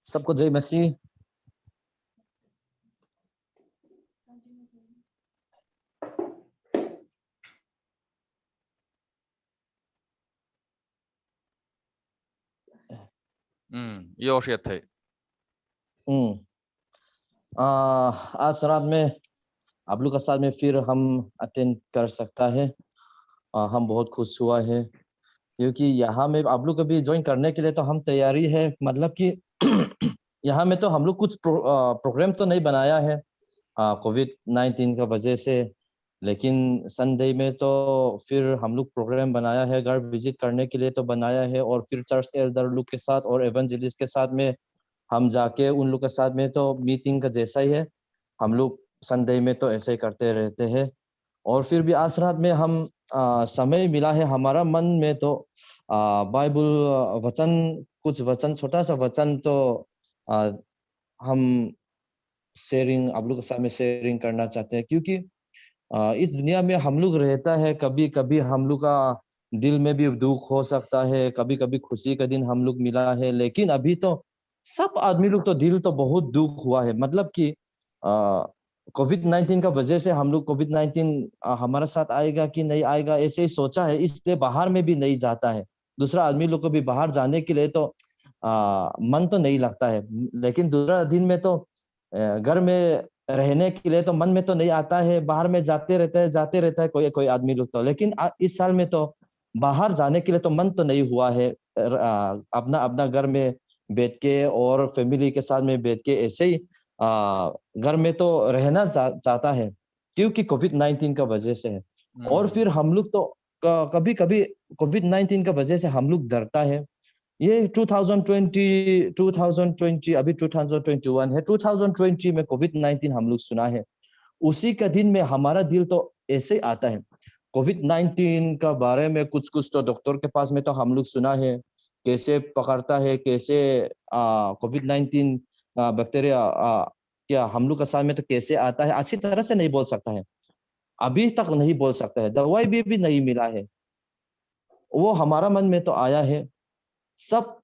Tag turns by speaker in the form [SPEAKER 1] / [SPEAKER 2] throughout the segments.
[SPEAKER 1] सबको जय मसीह।
[SPEAKER 2] Yoshi थे।
[SPEAKER 1] आज रात में आप लोग का साथ में फिर हम अटेंड कर सकता है। हम बहुत खुश हुआ है क्योंकि यहाँ में आप लोग कभी ज्वाइन करने के लिए तो हम तैयारी है, मतलब कि यहाँ में तो हम लोग कुछ प्रोग्राम तो नहीं बनाया है कोविड-19 का वजह से, लेकिन संडे में तो फिर हम लोग प्रोग्राम बनाया है, घर विजिट करने के लिए तो बनाया है, और फिर चर्च एल्डर लोग के साथ और एवेंजलिस्ट के साथ में हम जाके उन लोग के साथ में तो मीटिंग का जैसा ही है। हम लोग संडे में तो ऐसे ही करते रहते हैं। और फिर भी आज रात में हम समय मिला है, हमारा मन में तो बाइबल वचन, कुछ वचन, छोटा सा वचन तो हम शेयरिंग आप लोग के साथ में शेयरिंग करना चाहते हैं, क्योंकि इस दुनिया में हम लोग रहता है, कभी कभी हम लोग का दिल में भी दुख हो सकता है, कभी कभी खुशी का दिन हम लोग मिला है, लेकिन अभी तो सब आदमी लोग तो दिल तो बहुत दुख हुआ है। मतलब कि कोविड-19 का वजह से हम लोग कोविड-19 हमारे साथ आएगा कि नहीं आएगा ऐसे ही सोचा है, इसलिए बाहर में भी नहीं जाता है। दूसरा आदमी लोग को भी बाहर जाने के लिए तो मन तो नहीं लगता है, लेकिन दूसरा दिन में तो घर में रहने के लिए तो मन में तो नहीं आता है, बाहर में जाते रहता है कोई कोई आदमी लोग तो। लेकिन इस साल में तो बाहर जाने के लिए तो मन तो नहीं हुआ है। अपना अपना घर में बैठ के और फैमिली के साथ में बैठ के ऐसे ही घर में तो रहना चाहता है, क्योंकि कोविड-19 का वजह से है। और फिर हम लोग तो कभी कभी कोविड-19 का वजह से हम लोग डरता है। ये 2020 अभी 2021 है, 2020 में कोविड-19 हम लोग सुना है, उसी का दिन में हमारा दिल तो ऐसे आता है। कोविड-19 का बारे में कुछ कुछ तो डॉक्टर के पास में तो हम लोग सुना है कैसे पकड़ता है, कैसे कोविड-19 बैक्टीरिया क्या हम लोग का साथ में तो कैसे आता है, अच्छी तरह से नहीं बोल सकता है, अभी तक नहीं बोल सकता है, दवाई भी नहीं मिला है। वो हमारा मन में तो आया है, सब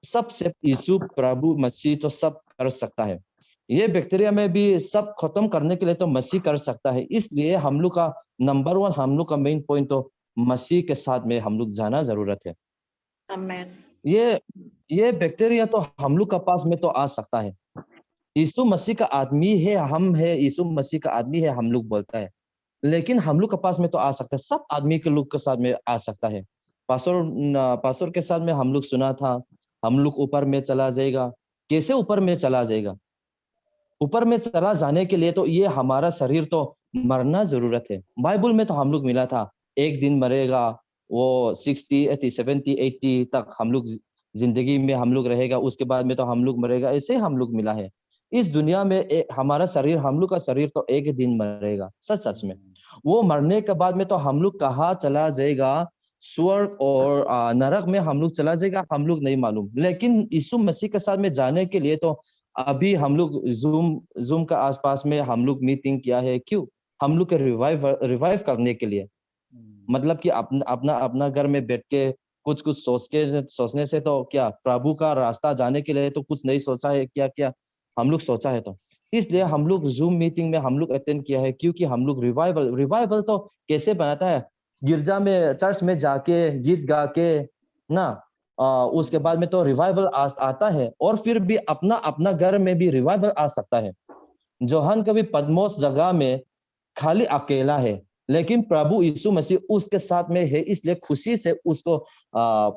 [SPEAKER 1] सब सिर्फ यीशु प्रभु मसीह तो सब कर सकता है। ये बैक्टीरिया में भी सब खत्म करने के लिए तो मसीह कर सकता है। इसलिए हम लोग का नंबर 1, हम लोग का मेन पॉइंट तो मसीह के साथ में हम लोग जाना जरूरत है।
[SPEAKER 3] आमेन।
[SPEAKER 1] ये बैक्टीरिया तो हम लोग का पास में तो आ सकता है। यीशु मसीह का आदमी है, हम है, यीशु मसीह का आदमी है हम लोग बोलता है, लेकिन हम लोग के पास में तो आ सकता है, सब आदमी के लोग के साथ में आ सकता है। पासर के साथ में हम लोग सुना था, हम लोग ऊपर में चला जाएगा। कैसे ऊपर में चला जाएगा? ऊपर में चला जाने के लिए तो ये हमारा शरीर तो मरना जरूरत है। बाइबल में तो हम लोग मिला था एक दिन मरेगा, वो 60, 80, 70, 80 तक हम लोग जिंदगी में हम लोग रहेगा, उसके बाद में तो हम लोग मरेगा, ऐसे हम लोग मिला है। इस दुनिया में हमारा शरीर, हम लोग का शरीर तो एक दिन मरेगा, सच सच में। वो मरने के बाद में तो हम लोग कहाँ चला जाएगा, स्वर्ग और नरक में हम लोग चला जाएगा, हम लोग नहीं मालूम। लेकिन यीशु मसीह के साथ में जाने के लिए तो अभी हम लोग जूम का आसपास में हम लोग मीटिंग किया है। क्यों? हम लोग के रिवाइव करने के लिए। मतलब कि अपना अपना अपना घर में बैठ के कुछ कुछ सोचने से तो क्या, प्रभु का रास्ता जाने के लिए तो कुछ नहीं सोचा है, क्या क्या हम लोग सोचा है। तो इसलिए हम लोग जूम मीटिंग में हम लोग अटेंड किया है, क्योंकि हम लोग रिवाइवल तो कैसे बनाता है, गिरजा में, चर्च में जाके गीत गा के ना, उसके बाद में तो रिवाइवल आता है। और फिर भी अपना अपना घर में भी रिवाइवल आ सकता है। जोहन कभी पद्मोस जगह में खाली अकेला है, लेकिन प्रभु यीशु मसीह उसके साथ में है, इसलिए खुशी से उसको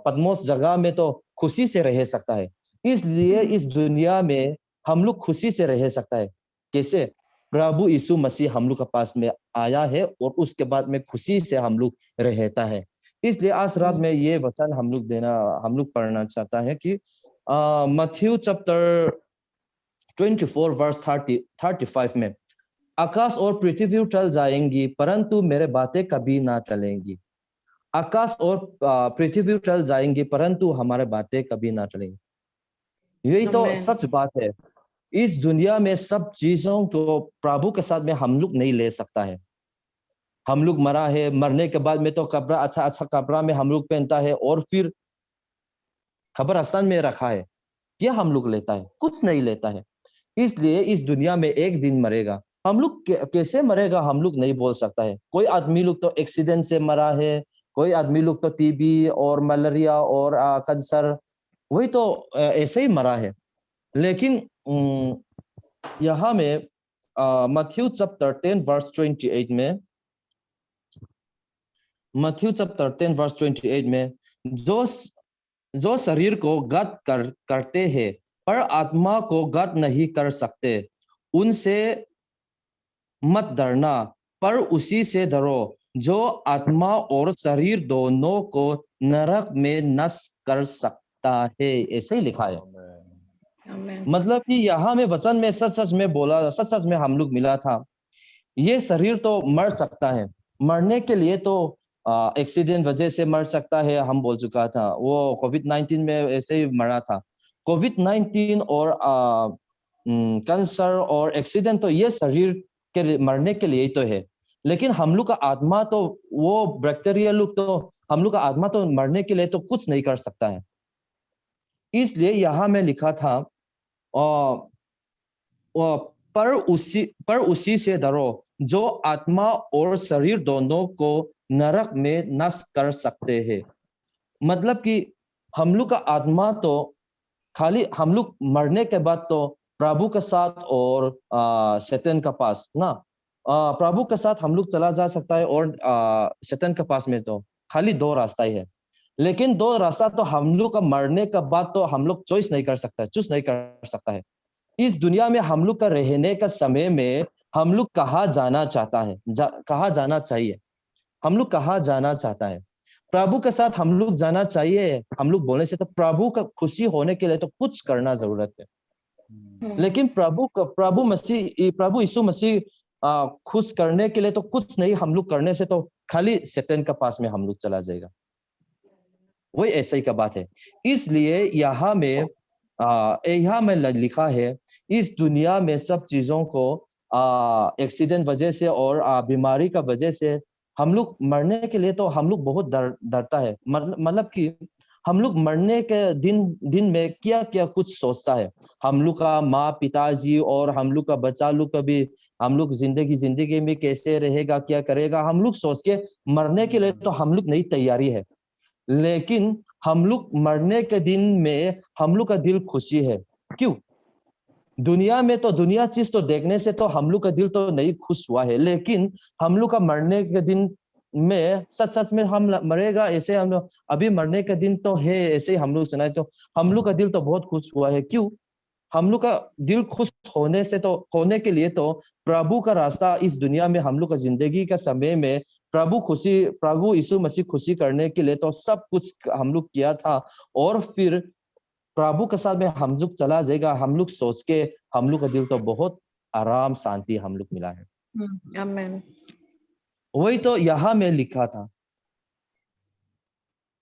[SPEAKER 1] पद्मोस जगह में तो खुशी से रह सकता है। इसलिए इस दुनिया में हम लोग खुशी से रह सकता है। कैसे? प्रभु यीशु मसीह हम लोग के पास में आया है और उसके बाद में खुशी से हम लोग रहता है। इसलिए आज रात में ये वचन हम लोग पढ़ना चाहता है कि मत्थयू चैप्टर 24 वर्स 35 में, आकाश और पृथ्वी टल जाएंगी परंतु मेरे बातें कभी ना टलेंगी। आकाश और पृथ्वी टल जाएंगी परंतु हमारे बातें कभी ना टलेंगी। यही तो सच बात है। इस दुनिया में सब चीजों को प्रभु के साथ में हम लोग नहीं ले सकता है। हम लोग मरा है, मरने के बाद में तो कपड़ा, अच्छा अच्छा कपड़ा में हम लोग पहनता है और फिर कब्रिस्तान में रखा है। क्या हम लोग लेता है? कुछ नहीं लेता है। इसलिए इस दुनिया में एक दिन मरेगा। हम लोग कैसे मरेगा हम लोग नहीं बोल सकता है। कोई आदमी लोग तो एक्सीडेंट से मरा है, कोई आदमी लोग तो टीबी और मलेरिया और कैंसर, वही तो ऐसे ही मरा है। लेकिन यहाँ में मत्थयू चैप्टर 10 वर्स 28 में, मत्थयू चैप्टर 10 वर्स 28 में, जो जो शरीर को करते हैं पर आत्मा को गत नहीं कर सकते, उनसे मत डरना, पर उसी से डरो जो आत्मा और शरीर दोनों को नरक में नष्ट कर सकता है। ऐसे ही लिखा है।
[SPEAKER 3] आमेन।
[SPEAKER 1] मतलब कि यहाँ में वचन में सच सच में बोला, सच सच में हम लोग मिला था। ये शरीर तो मर सकता है, मरने के लिए तो एक्सीडेंट वजह से मर सकता है, हम बोल चुका था। वो कोविड-19 में ऐसे ही मरा था। कोविड-19 और कैंसर और एक्सीडेंट तो ये शरीर के मरने के लिए ही तो है। लेकिन हम लोग का आत्मा तो, वो बैक्टीरिया लोग तो, हम लोग का आत्मा तो मरने के लिए तो कुछ नहीं कर सकता है। इसलिए यहाँ में लिखा था पर उसी से डरो जो आत्मा और शरीर दोनों को नरक में नष्ट कर सकते हैं। मतलब कि हम लोग का आत्मा तो खाली हम लोग मरने के बाद तो प्रभु के साथ और शैतान के पास ना, प्रभु के साथ हम लोग चला जा सकता है और शैतान के पास में तो खाली दो रास्ता ही है। लेकिन दो रास्ता तो हम लोग का मरने के बाद तो हम लोग चॉइस नहीं कर सकता, चूज नहीं कर सकता है। इस दुनिया में हम लोग का रहने का समय में हम लोग कहाँ जाना चाहता है, कहाँ जाना चाहिए, हम लोग कहाँ जाना चाहता है? प्रभु के साथ हम लोग जाना चाहिए। हम लोग बोलने से तो प्रभु का खुशी होने के लिए तो कुछ करना जरूरत है। लेकिन प्रभु यीशु मसीह खुश करने के लिए तो कुछ नहीं हम लोग करने से तो खाली शैतान के पास में हम लोग चला जाएगा। वही ऐसे ही का बात है। इसलिए यहाँ में लिखा है, इस दुनिया में सब चीजों को एक्सीडेंट वजह से और बीमारी का वजह से हम लोग मरने के लिए तो हम लोग बहुत डरता है। मतलब कि हम लोग मरने के दिन में क्या क्या कुछ सोचता है। हम लोग का माँ पिताजी और हम लोग का बच्चा लोग का भी, हम लोग जिंदगी में कैसे रहेगा, क्या करेगा, हम लोग सोच के मरने के लिए तो हम लोग नई तैयारी है। लेकिन हम लोग मरने के दिन में हम लोग का दिल खुशी है। क्यों? दुनिया में तो दुनिया चीज तो देखने से तो हम लोग का दिल तो नहीं खुश हुआ है। लेकिन हम लोग का मरने के दिन में सच सच में हम मरेगा, ऐसे हम लोग अभी मरने का दिन तो है, ऐसे हम लोग सुनाए तो हम लोग का दिल तो बहुत खुश हुआ है। क्यों? हम लोग का दिल खुश होने से तो, होने के लिए तो प्रभु का रास्ता इस दुनिया में हम लोग का जिंदगी का समय में प्रभु यीशु मसीह खुशी करने के लिए तो सब कुछ हम लोग किया था। और फिर प्रभु के साथ में हम लोग चला जाएगा। हम लोग सोच के हम लोग का दिल तो बहुत आराम शांति हम लोग मिला है।
[SPEAKER 3] आमेन।
[SPEAKER 1] वही तो यहाँ में लिखा था,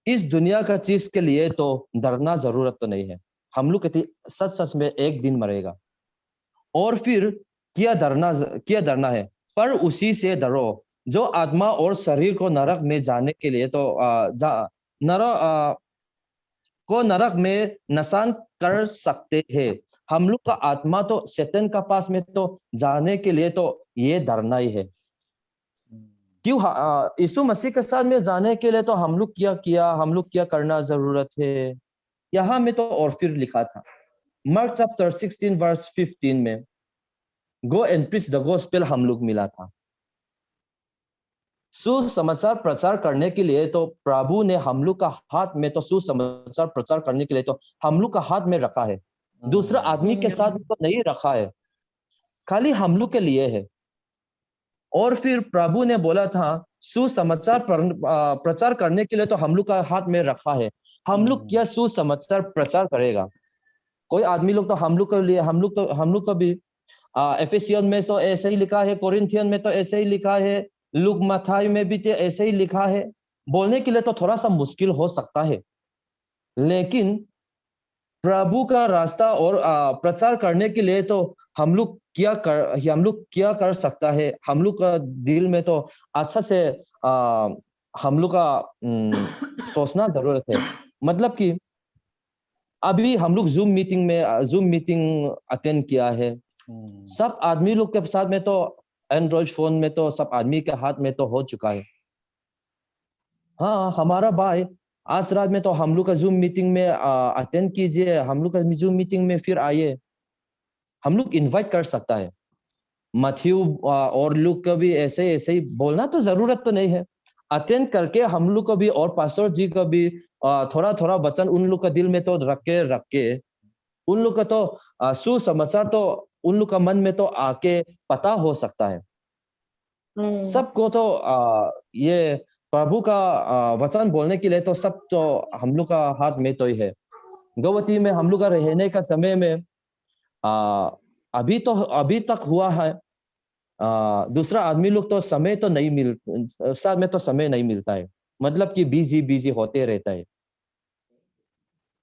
[SPEAKER 1] इस दुनिया का चीज के लिए तो डरना जरूरत तो नहीं है। हम लोग कहते सच सच में एक दिन मरेगा। और फिर क्या डरना है? पर उसी से डरो जो आत्मा और शरीर को नरक में जाने के लिए तो नरक में नसान कर सकते हैं। हम लोग का आत्मा तो शैतान का पास में तो जाने के लिए तो ये डरना ही है। क्यों? यीशु मसीह के साथ में जाने के लिए तो हम लोग हम लोग क्या करना जरूरत है? यहाँ में तो और फिर लिखा था मार्क चैप्टर 16 वर्स 15 में, go and preach the gospel हम लोग मिला था। सुसमाचार प्रचार करने के लिए तो प्रभु ने हम लोग का हाथ में तो सुसमाचार प्रचार करने के लिए तो हम लोग का हाथ में रखा है। दूसरा आदमी के साथ तो नहीं रखा है, खाली हम लोग के लिए है। और फिर प्रभु ने बोला था सुसमाचार प्रचार करने के लिए तो हम लोग का हाथ में रखा है। हम लोग क्या सुसमाचार प्रचार करेगा? कोई आदमी लोग तो हम लोग के लिए, हम लोग को भी एफेसियन में तो ऐसे ही लिखा है, कोरिन्थियन में तो ऐसे ही लिखा है, लूक मत्थाई में भी तो ऐसे ही लिखा है। बोलने के लिए तो थोड़ा सा मुश्किल हो सकता है, लेकिन प्रभु का रास्ता और प्रचार करने के लिए तो हम लोग क्या कर सकता है? हम लोग का दिल में तो अच्छा से हम लोग का सोचना जरूरत है। मतलब कि अभी हम लोग जूम मीटिंग अटेंड किया है। सब आदमी लोग के साथ में तो एंड्रॉइड फोन में तो सब आदमी के हाथ में तो हो चुका है। हाँ, हमारा भाई आज रात में तो हम लोग का जूम मीटिंग में अटेंड कीजिए, हम लोग का जूम मीटिंग में फिर आइए। हम लोग इनवाइट कर सकता है। मथ्यू और लूक को भी ऐसे ऐसे ही बोलना तो जरूरत तो नहीं है। अटेंड करके हम लोग को भी और पास्टर जी को भी थोड़ा थोड़ा वचन उन लोग का दिल में तो रख के उन लोग का तो सुसमाचार तो उन लोग का मन में तो आके पता हो सकता है। सबको तो ये प्रभु का वचन बोलने के लिए तो सब तो हम लोग का हाथ में तो ही है। गौवती में हम लोग का रहने का समय में अभी तक हुआ है। दूसरा आदमी लोग तो समय तो नहीं मिल साथ में तो समय नहीं मिलता है, मतलब कि बिजी बिजी होते रहता है।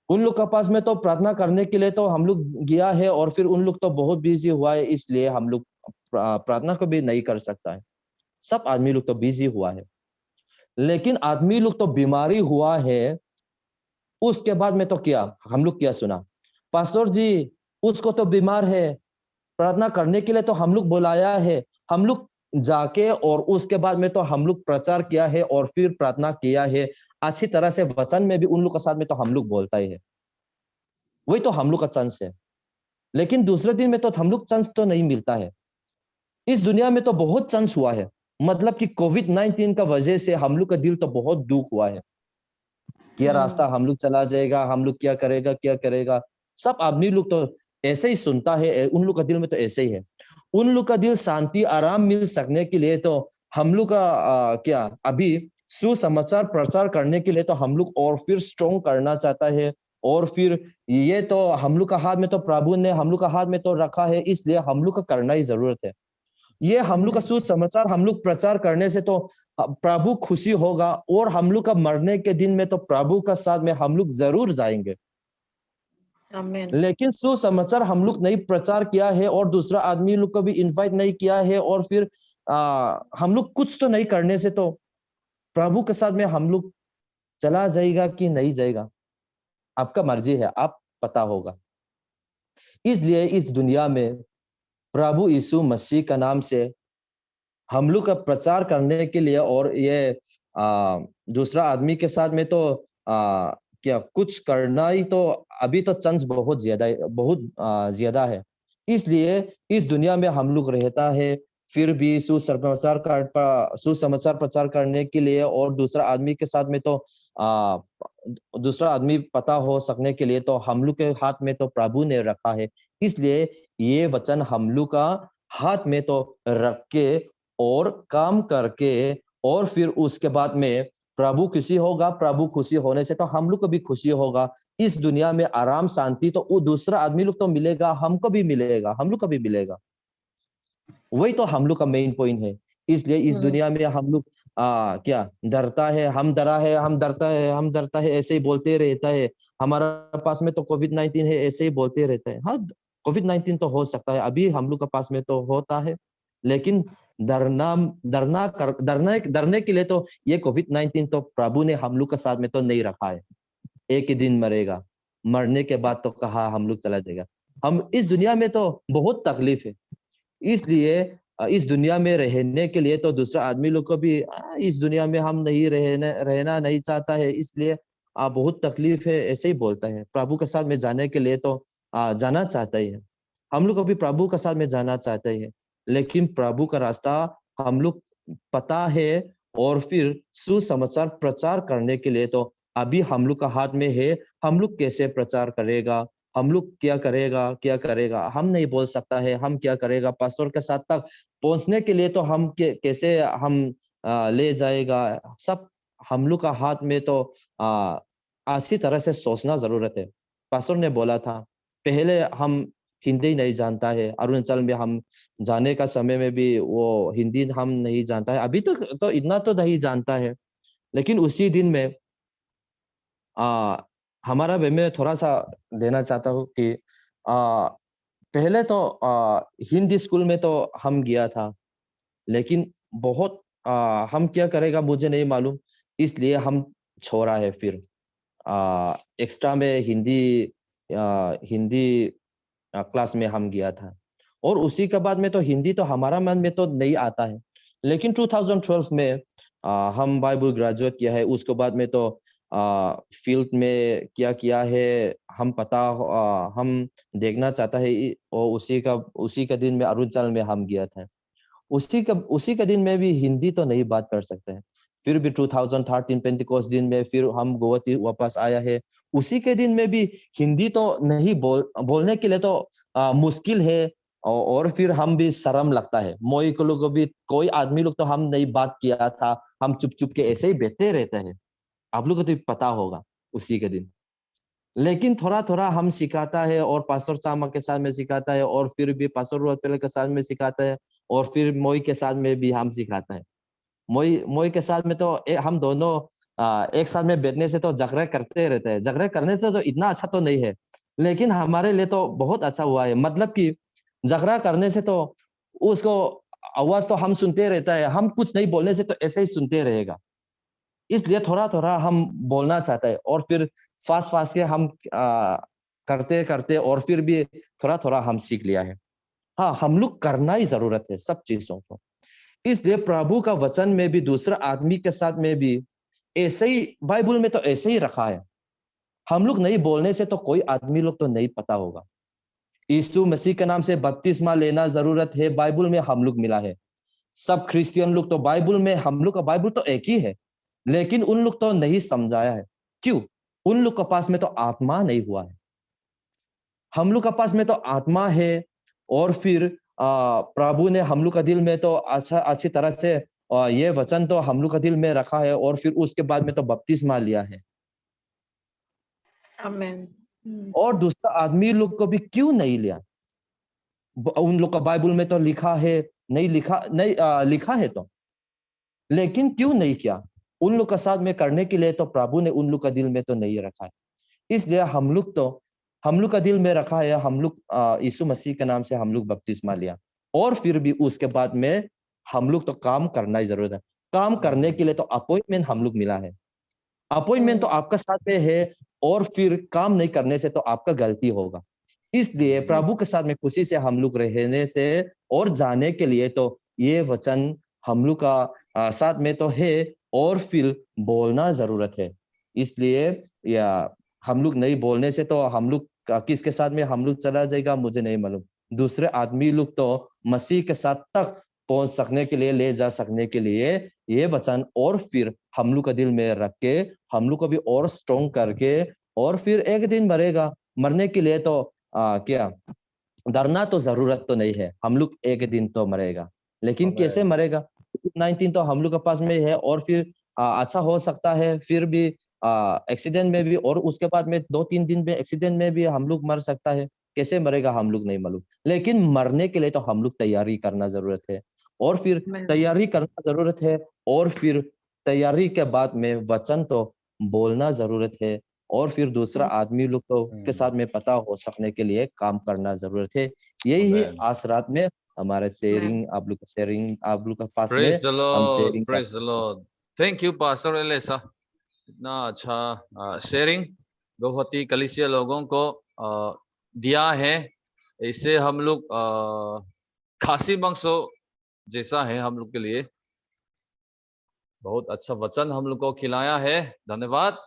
[SPEAKER 1] उन लोग के पास में तो प्रार्थना करने के लिए तो हम लोग गया है और फिर उन लोग तो बहुत बिजी हुआ है, इसलिए हम लोग प्रार्थना को भी नहीं कर सकता है। सब आदमी लोग तो बिजी हुआ है। लेकिन आदमी लोग तो बीमारी हुआ है, उसके बाद में तो क्या हम लोग क्या सुना, पास्टर जी उसको तो बीमार है, प्रार्थना करने के लिए तो हम लोग बुलाया है। हम लोग जाके और उसके बाद में तो हम लोग प्रचार किया है और फिर प्रार्थना किया है अच्छी तरह से। वचन में भी उन लोग के साथ में तो हम लोग बोलता ही है, वही तो हम लोग का चांस है। लेकिन दूसरे दिन में तो हम लोग चांस तो नहीं मिलता है। इस दुनिया में तो बहुत चांस हुआ है, मतलब कि कोविड-19 का वजह से हम लोग का दिल तो बहुत दुख हुआ है। क्या रास्ता हम लोग चला जाएगा, हम लोग क्या करेगा। सब आदमी लोग तो ऐसे ही सुनता है, उन लोग का दिल में तो ऐसे ही है। उन लोग का दिल शांति आराम मिल सकने के लिए तो हम लोग का क्या अभी सुसमाचार प्रचार करने के लिए तो हम लोग और फिर स्ट्रॉन्ग करना चाहता है। और फिर ये तो हम लोग का हाथ में तो प्रभु ने हम लोग का हाथ में तो रखा है, इसलिए हम लोग का करना ही जरूरत है। ये हम लोग का सुसमाचार हम लोग प्रचार करने से तो प्रभु खुशी होगा और हम लोग का मरने के दिन में तो प्रभु का साथ में हम लोग जरूर जाएंगे। लेकिन सुसमाचार हम लोग नहीं प्रचार किया है और दूसरा आदमी लोग को भी इनवाइट नहीं किया है और फिर हम लोग कुछ तो नहीं करने से तो प्रभु के साथ में हम लोग चला जाएगा कि नहीं जाएगा, आपका मर्जी है, आप पता होगा। इसलिए इस दुनिया में प्रभु यीशु मसीह का नाम से हम लोग का प्रचार करने के लिए और ये दूसरा आदमी के साथ में तो क्या कुछ करना ही तो अभी तो चांस बहुत ज्यादा है। इसलिए इस दुनिया में हम लोग रहता है, फिर भी सुसमाचार प्रचार करने के लिए और दूसरा आदमी के साथ में तो दूसरा आदमी पता हो सकने के लिए तो हम लोग के हाथ में तो प्रभु ने रखा है। इसलिए ये वचन हम लोग का हाथ में तो रख के और काम करके और फिर उसके बाद में प्रभु खुशी होगा। प्रभु खुशी होने से तो हम लोग को भी खुशी होगा। इस दुनिया में आराम शांति तो वो दूसरा आदमी लोग तो मिलेगा, हमको भी मिलेगा, हम लोग को भी मिलेगा। वही तो हम लोग का मेन पॉइंट है। इसलिए इस दुनिया में हम लोग क्या डरता है, हम डरता है ऐसे ही बोलते रहता है। हमारा पास में तो कोविड-19 है ऐसे ही बोलते रहता है। हाँ, कोविड-19 तो हो सकता है, अभी हम लोग के पास में तो होता है। लेकिन डरने के लिए तो ये कोविड-19 तो प्रभु ने हम लोग के साथ में तो नहीं रखा है। एक ही दिन मरेगा, मरने के बाद तो कहा हम लोग चला जाएगा। हम इस दुनिया में तो बहुत तकलीफ है। इसलिए इस दुनिया में रहने के लिए तो दूसरा आदमी लोग को भी इस दुनिया में हम नहीं रहना नहीं चाहता है, इसलिए बहुत तकलीफ है ऐसे ही बोलता है। प्रभु के साथ में जाने के लिए तो जाना चाहता ही है। हम लोग अभी प्रभु के साथ में जाना चाहते हैं, लेकिन प्रभु का रास्ता हम लोग पता है और फिर सुसमाचार प्रचार करने के लिए तो अभी हम लोग का हाथ में है। हम लोग कैसे प्रचार करेगा, हम लोग क्या करेगा हम नहीं बोल सकता है। हम क्या करेगा पास्टर के साथ तक पहुंचने के लिए तो हम कैसे हम ले जाएगा, सब हम लोग का हाथ में तो अच्छी तरह से सोचना जरूरत है। पास्टर ने बोला था पहले हम हिंदी नहीं जानता है, अरुणाचल में हम जाने का समय में भी वो हिंदी हम नहीं जानता है, अभी तक तो इतना तो नहीं जानता है। लेकिन उसी दिन में आ, हमारा मैं थोड़ा सा देना चाहता हूँ कि पहले तो हिंदी स्कूल में तो हम गया था, लेकिन बहुत हम क्या करेगा मुझे नहीं मालूम, इसलिए हम छोड़ा है। फिर एक्स्ट्रा में हिंदी हिंदी क्लास में हम गया था। और उसी के बाद में तो हिंदी तो हमारा मन में तो नहीं आता है, लेकिन 2012 में हम बाइबल ग्रेजुएट किया है। उसके बाद में तो फील्ड में क्या किया है हम देखना चाहता है। और उसी का दिन में अरुणाचल में हम गया था। उसी का दिन में भी हिंदी तो नहीं बात कर सकते हैं। फिर भी 2013 पेंटिकोस्ट दिन में फिर हम गुवाहाटी वापस आया है। उसी के दिन में भी हिंदी तो नहीं बोलने के लिए तो मुश्किल है। और फिर हम भी शर्म लगता है। मोई को लोग भी कोई आदमी लोग तो हम नहीं बात किया था, हम चुप चुप के ऐसे ही बैठे रहते हैं। आप लोग को तो पता होगा उसी के दिन। लेकिन थोड़ा थोड़ा हम सिखाता है, और पास्टर सामा के साथ में सिखाता है, और फिर भी पास्टर रोहतल के साथ में सिखाता है, और फिर मोई के साथ में भी हम सिखाता है। मोई के साथ में तो हम दोनों एक साथ में बैठने से तो झगड़ा करते रहते हैं। झगड़ा करने से तो इतना अच्छा तो नहीं है, लेकिन हमारे लिए तो बहुत अच्छा हुआ है। मतलब कि झगड़ा करने से तो उसको आवाज तो हम सुनते रहता है, हम कुछ नहीं बोलने से तो ऐसे ही सुनते रहेगा। इसलिए थोड़ा थोड़ा हम बोलना चाहते हैं, और फिर फास्ट फास्ट के हम करते करते और फिर भी थोड़ा थोड़ा हम सीख लिया है। हाँ, हम लोग करना ही जरूरत है सब चीजों को। इसलिए प्रभु का वचन में भी दूसरा आदमी के साथ में भी ऐसे ही, बाइबल में तो ऐसे ही रखा है। हम लोग नहीं बोलने से तो कोई आदमी लोग तो नहीं पता होगा। यीशु मसीह के नाम से बपतिस्मा लेना जरूरत है, बाइबल में हम लोग मिला है। सब क्रिश्चियन लोग तो बाइबल में, हम लोग का बाइबल तो एक ही है, लेकिन उन लोग तो नहीं समझाया है। क्यों? उन लोग के पास में तो आत्मा नहीं हुआ है। हम लोग के पास में तो आत्मा है। और फिर प्रभु ने हम लोग का दिल में तो अच्छी तरह से ये वचन तो हम लोग का दिल में रखा है, और फिर उसके बाद में तो बपतिस्मा लिया है।
[SPEAKER 3] Amen.
[SPEAKER 1] और दूसरा आदमी लोग को भी क्यों नहीं लिया? उन लोग का बाइबल में तो लिखा है, लिखा है तो, लेकिन क्यों नहीं किया? उन लोग का साथ में करने के लिए तो प्रभु ने उन लोग का दिल में तो नहीं रखा है। इसलिए हम लोग का दिल में रखा है। हम लोग यीशु मसीह के नाम से हम लोग बपतिस्मा लिया, और फिर भी उसके बाद में हम लोग तो काम करना ही जरूरत है। काम करने के लिए तो अपॉइंटमेंट हम लोग मिला है। अपॉइंटमेंट तो आपका साथ में है, और फिर काम नहीं करने से तो आपका गलती होगा। इसलिए प्रभु के साथ में खुशी से हम लोग रहने से और जाने के लिए तो ये वचन हम लोग का साथ में तो है, और फिर बोलना जरूरत है। इसलिए या हम लोग नहीं बोलने से तो हम लोग किसके साथ में हम लोग चला जाएगा मुझे नहीं मालूम। दूसरे आदमी लोग तो मसीह के साथ तक पहुंच सकने के लिए, ले जा सकने के लिए ये वचन और फिर हम लोग का दिल में रख के, हम लोग को भी और स्ट्रॉन्ग करके, और फिर एक दिन मरेगा। मरने के लिए तो क्या डरना तो जरूरत तो नहीं है। हम लोग एक दिन तो मरेगा, लेकिन कैसे मरेगा? कोविड-19 तो हम लोग के पास में है, और फिर अच्छा हो सकता है फिर भी एक्सीडेंट में भी, और उसके बाद में 2-3 दिन में एक्सीडेंट में भी हम लोग मर सकता है। कैसे मरेगा हम लोग नहीं मालूम, लेकिन मरने के लिए तो हम लोग तैयारी करना जरूरत है, और फिर
[SPEAKER 3] Amen.
[SPEAKER 1] तैयारी करना जरूरत है, और फिर तैयारी के बाद में वचन तो बोलना जरूरत है, और फिर दूसरा आदमी लोग तो के साथ में पता हो सकने के लिए काम करना जरूरत है। यही आज रात में हमारे शेयरिंग, आप लोग के पास में
[SPEAKER 2] Praise the
[SPEAKER 1] हम
[SPEAKER 2] Lord,
[SPEAKER 1] sharing
[SPEAKER 2] praise the Lord. Thank you, Pastor Elisa. इतना अच्छा शेयरिंग गुवाहाटी कलीसिया लोगों को दिया है। इससे हम लोग खासी मांसो जैसा है हम लोग के लिए। बहुत अच्छा वचन हम लोग को खिलाया है, धन्यवाद।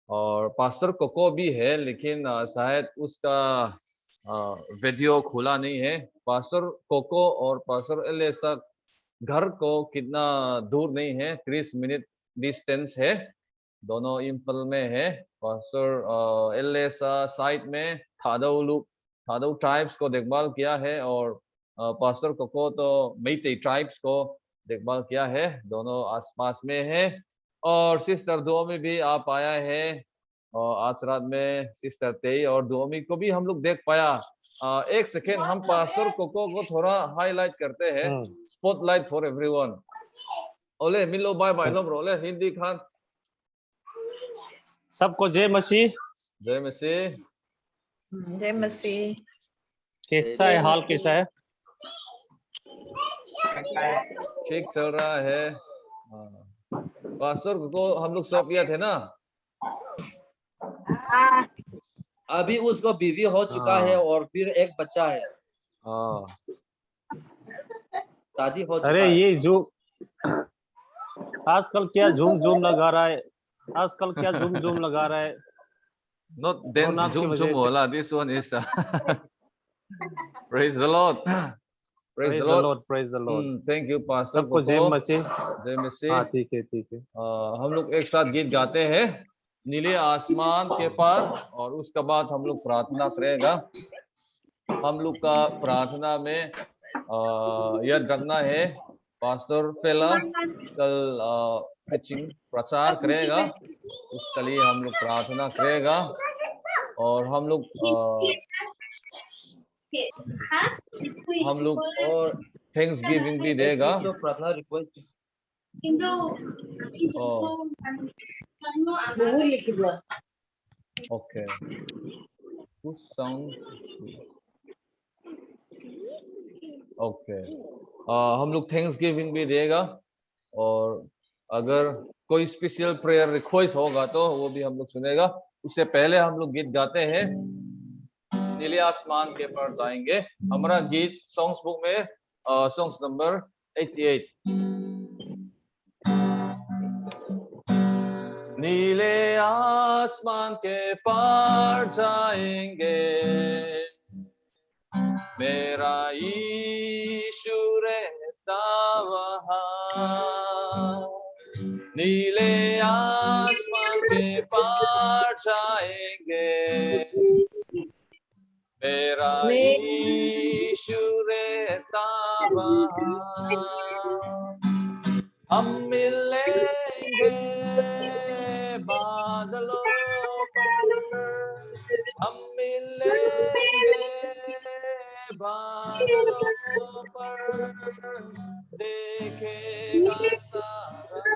[SPEAKER 2] और पास्टर कोको भी है, लेकिन शायद उसका वीडियो खुला नहीं है। पास्टर कोको और पास्टर एलेसा घर को कितना दूर नहीं है, 30 मिनट डिस्टेंस है। दोनों इम्फल में है। पास्टर एलेसा साइड में थादो ट्राइब्स को देखभाल किया है, और पास्टर कोको तो मेइतेई ट्राइब्स को देखभाल किया है। दोनों आसपास में है। और सिस्टर दुओमी भी आप आया है, और आज रात में सिस्टर तेई और दुओमी को भी हम लोग देख पाया। एक सेकेंड, हम पास्टर कोको को थोड़ा हाईलाइट करते हैं। Spotlight for everyone. ओले मिलो, बाय बाय लो ब्रो। ओले हिंदी खान
[SPEAKER 4] सबको जय मसीह।
[SPEAKER 2] जय मसीह।
[SPEAKER 3] Jai Masih.
[SPEAKER 4] कैसा है हाल, कैसा है?
[SPEAKER 2] ठीक चल रहा है। पास्टर को हम लोग सौंप दिया थे ना।
[SPEAKER 1] अभी उसको बीवी हो चुका है और फिर एक बच्चा है,
[SPEAKER 2] हाँ,
[SPEAKER 1] शादी हो चुका
[SPEAKER 4] अरे
[SPEAKER 1] है।
[SPEAKER 4] ये जो आजकल क्या झूम झूम लगा रहा है, आजकल क्या झूम झूम लगा रहा है
[SPEAKER 2] not dance
[SPEAKER 4] कोरोना की
[SPEAKER 2] zoom
[SPEAKER 4] वजह
[SPEAKER 2] zoom
[SPEAKER 4] से।
[SPEAKER 2] wala. This one is praise the Lord. Praise the
[SPEAKER 4] praise the
[SPEAKER 2] Lord.
[SPEAKER 4] Lord, praise the Lord.
[SPEAKER 2] Thank you, Pastor
[SPEAKER 4] सबको जय
[SPEAKER 2] Coco.
[SPEAKER 4] मसीह।
[SPEAKER 2] जय मसीह।
[SPEAKER 4] हाँ ठीक है ठीक है।
[SPEAKER 2] हम लोग एक साथ गीत गाते हैं, नीले आसमान के पार, और उसके बाद हम लोग प्रार्थना करेगा। हम लोग का प्रार्थना में याद रखना है, पास्टर फेला कल प्रीचिंग प्रचार करेगा, उसके लिए हम लोग प्रार्थना करेगा। और हम लोग
[SPEAKER 1] और
[SPEAKER 2] थैंक्स गिविंग भी देगा।
[SPEAKER 1] तो प्रार्थना रिक्वेस्ट
[SPEAKER 2] ओके, ओके, हम लोग थैंक्स गिविंग भी देगा। और अगर कोई स्पेशल प्रेयर रिक्वेस्ट होगा तो वो भी हम लोग सुनेगा। उससे पहले हम लोग गीत गाते हैं, नीले आसमान के पार जाएंगे। हमारा गीत सॉन्ग्स बुक में सॉन्ग्स नंबर 88। नीले आसमान के पार जाएंगे, मेरा यीशु रहता वहाँ। नीले आसमान के पार जाएंगे, मेरा यीशु रहता वहाँ। हम मिलेंगे बादलों पर, हम मिलेंगे बादलों पर, देखेगा सारा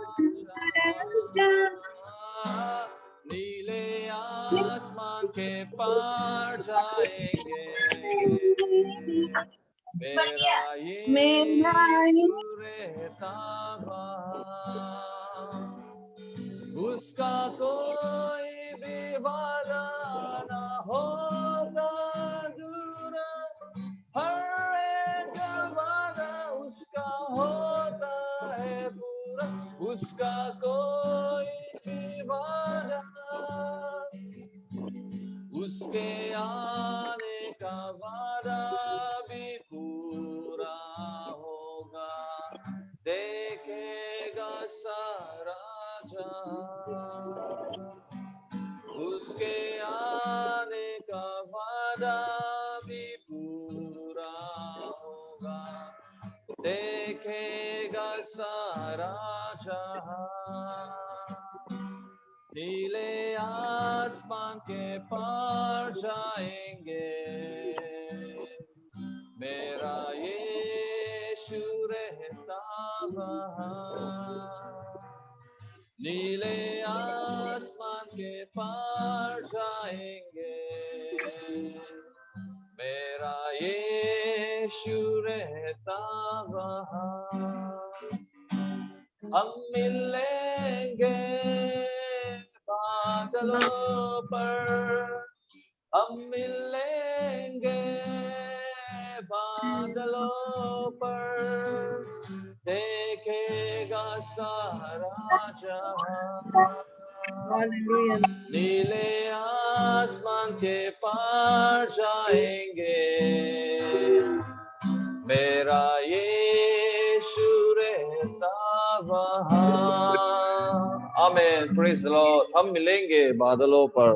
[SPEAKER 2] जहां। नीले आसमान के पार जाएंगे, मेरा यीशु रहता वहाँ। उसका कोई भी वादा ना होगा अधूरा, हर एक वादा उसका होता है पूरा। उसका कोई भी वादा, उसके आने का वादा भी पूरा होगा, देखेगा सारा जहां। उसके आने का वादा भी पूरा होगा, देखेगा सारा जहां। नीले आसमान के पार जाएंगे, मेरा यीशु रहता वहाँ। नीले आसमान के पार जाएंगे, मेरा यीशु रहता वहाँ। हम मिलेंगे बादलों पर, हम मिलेंगे बादलों पर, देखेगा सारा जहां। नीले आसमान के पार जाएंगे, मेरा यीशु रहता वहाँ। आमीन, प्रेज द लॉर्ड। हम मिलेंगे बादलों पर,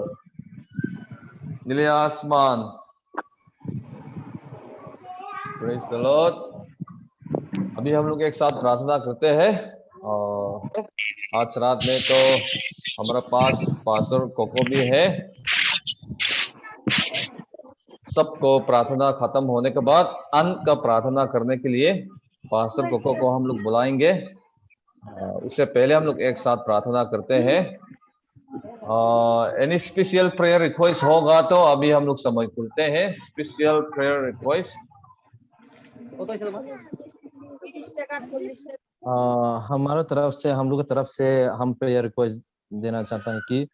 [SPEAKER 2] नीले आसमान। Praise the Lord. अभी हम लोग एक साथ प्रार्थना करते हैं। और आज रात में तो हमारा पास पास्टर कोको भी है। सबको प्रार्थना खत्म होने के बाद अंत का प्रार्थना करने के लिए पास्टर कोको को हम लोग बुलाएंगे। उससे पहले हम लोग एक साथ प्रार्थना करते हैं। एनी स्पेशल प्रेयर रिक्वेस्ट होगा तो अभी हम लोग समय खुलते हैं। स्पेशल प्रेयर रिक्वेस्ट
[SPEAKER 1] हमारा तरफ से, हम लोग की तरफ से हम प्रेयर रिक्वेस्ट देना चाहता है कि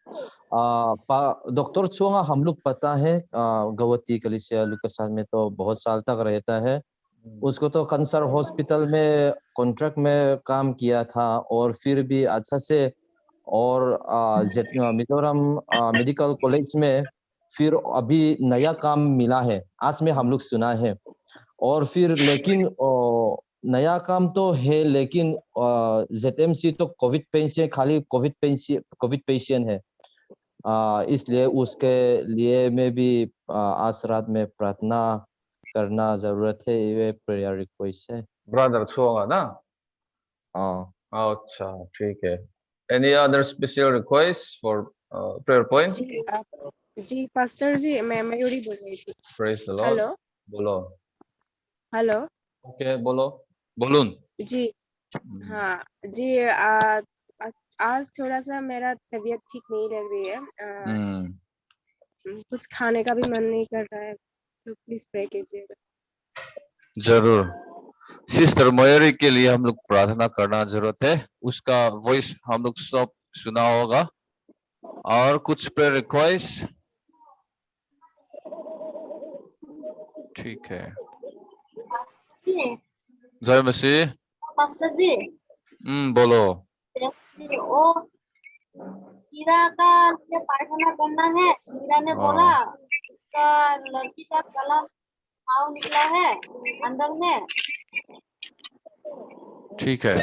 [SPEAKER 1] डॉक्टर चोंगा हम लोग पता है गवती कलिसिया लुकासाल में तो बहुत साल तक रहता है। उसको तो कैंसर हॉस्पिटल में कॉन्ट्रैक्ट में काम किया था और फिर भी अच्छा से और मिजोरम मेडिकल कॉलेज में फिर अभी नया काम मिला है आज में हम लोग सुना है। और फिर लेकिन नया काम तो है लेकिन ZMC तो कोविड पेशेंट खाली कोविड पेशेंट है। इसलिए उसके लिए मैं भी आज रात में प्रार्थना करना जरूरत है। ये प्रेयर रिक्वेस्ट है।
[SPEAKER 2] ब्रदर छोगा ना? अच्छा, ठीक है। Any other special request for prayer point?
[SPEAKER 5] जी पास्टर जी, मैं मयूरी बोल रही थी।
[SPEAKER 2] Praise the Lord.
[SPEAKER 5] हेलो
[SPEAKER 2] बोलो।
[SPEAKER 5] हेलो
[SPEAKER 2] ओके, बोलो। बोलून।
[SPEAKER 5] जी। हाँ जी, आज थोड़ा सा मेरा तबीयत ठीक नहीं लग रही है। कुछ खाने का भी मन नहीं कर रहा है, तो प्लीज प्रे कीजिएगा।
[SPEAKER 2] जरूर। सिस्टर मयूरी के लिए हम लोग प्रार्थना करना जरूरत है। उसका वॉइस हम लोग सब सुना होगा। और कुछ प्रेयर रिक्वेस्ट? ठीक है। जय मसीह।
[SPEAKER 6] पास्टर जी,
[SPEAKER 2] बोलो।
[SPEAKER 6] वो मीरा का मुझे प्रार्थना करना है। मीरा ने बोला उसका लड़की का गला घाव निकला है अंदर में।
[SPEAKER 2] ठीक है।